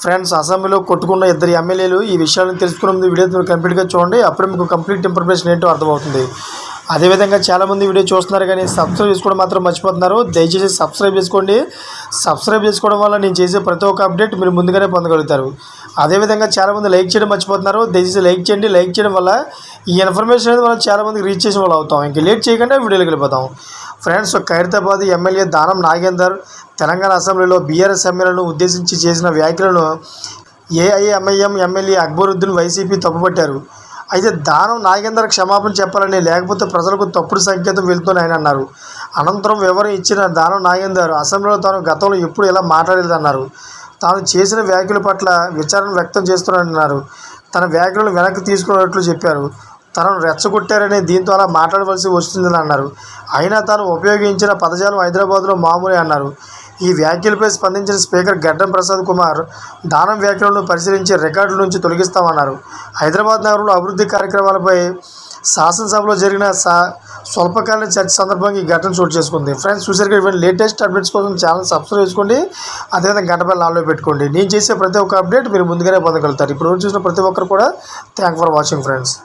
Friends, అసెంబ్లీలో కొట్టుకున్న ఇద్దరు ఎమ్మెల్యేలు ఈ విషయాలను తెలుసుకునే ముందు వీడియో మీరు కంప్లీట్గా చూడండి. అప్పుడే మీకు కంప్లీట్ ఇన్ఫర్మేషన్ ఏంటో అర్థమవుతుంది. అదేవిధంగా చాలామంది వీడియో చూస్తున్నారు కానీ సబ్స్క్రైబ్ చేసుకోవడం మాత్రం మర్చిపోతున్నారు. దయచేసి సబ్స్క్రైబ్ చేసుకోండి. సబ్స్క్రైబ్ చేసుకోవడం వల్ల నేను చేసే ప్రతి ఒక్క అప్డేట్ మీరు ముందుగానే పొందగలుగుతారు. అదేవిధంగా చాలామంది లైక్ చేయడం మర్చిపోతున్నారు. దయచేసి లైక్ చేయండి. లైక్ చేయడం వల్ల ఈ ఇన్ఫర్మేషన్ అనేది మనం చాలామందికి రీచ్ చేసే వాళ్ళు అవుతాం. ఇంక లేట్ చేయకుండా వీడియోలోకి వెళ్ళిపోతాం. ఫ్రెండ్స్, ఖైరతాబాద్ ఎమ్మెల్యే దానం నాగేందర్ తెలంగాణ అసెంబ్లీలో బీఆర్ఎస్ ఎమ్మెల్యేలను ఉద్దేశించి చేసిన వ్యాఖ్యలను ఏఐఎంఐఎం ఎమ్మెల్యే అక్బరుద్దీన్ వైసీపీ తప్పుపట్టారు. అయితే దానం నాగేందర్ క్షమాపణ చెప్పాలని, లేకపోతే ప్రజలకు తప్పుడు సంకేతం వెళ్తుందని ఆయన అన్నారు. అనంతరం వివరణ ఇచ్చిన దానం నాగేందర్ అసెంబ్లీలో తాను గతంలో ఎప్పుడు ఇలా మాట్లాడలేదన్నారు. తాను చేసిన వ్యాఖ్యల పట్ల విచారణ వ్యక్తం చేస్తున్నారన్నారు. తన వ్యాఖ్యలను వెనక్కి తీసుకున్నట్లు చెప్పారు. తనను రెచ్చగొట్టారని, దీంతో అలా మాట్లాడవలసి వస్తుందని అన్నారు. అయినా తాను ఉపయోగించిన పదజాలం హైదరాబాద్లో మామూలే అన్నారు. ఈ వ్యాఖ్యలపై స్పందించిన స్పీకర్ గడ్డం ప్రసాద్ కుమార్ దానం వ్యాఖ్యలను పరిశీలించి రికార్డుల నుంచి తొలగిస్తామన్నారు. హైదరాబాద్ నగరంలో అభివృద్ధి కార్యక్రమాలపై శాసనసభలో జరిగిన స్వల్పకాలీన చర్చ సందర్భంగా ఈ ఘటన చోటు చేసుకుంది. ఫ్రెండ్స్, చూసారు కదా, ఇవన్నీ లేటెస్ట్ అప్డేట్స్ కోసం ఛానల్ సబ్స్క్రైబ్ చేసుకోండి. అదేవిధంగా గంట బెల్ ఆన్లో పెట్టుకోండి. నేను చేసే ప్రతి ఒక్క అప్డేట్ మీరు ముందుగానే పొందగలుగుతారు. ఇప్పుడు చూసిన ప్రతి ఒక్కరు కూడా థ్యాంక్ ఫర్ వాచింగ్ ఫ్రెండ్స్.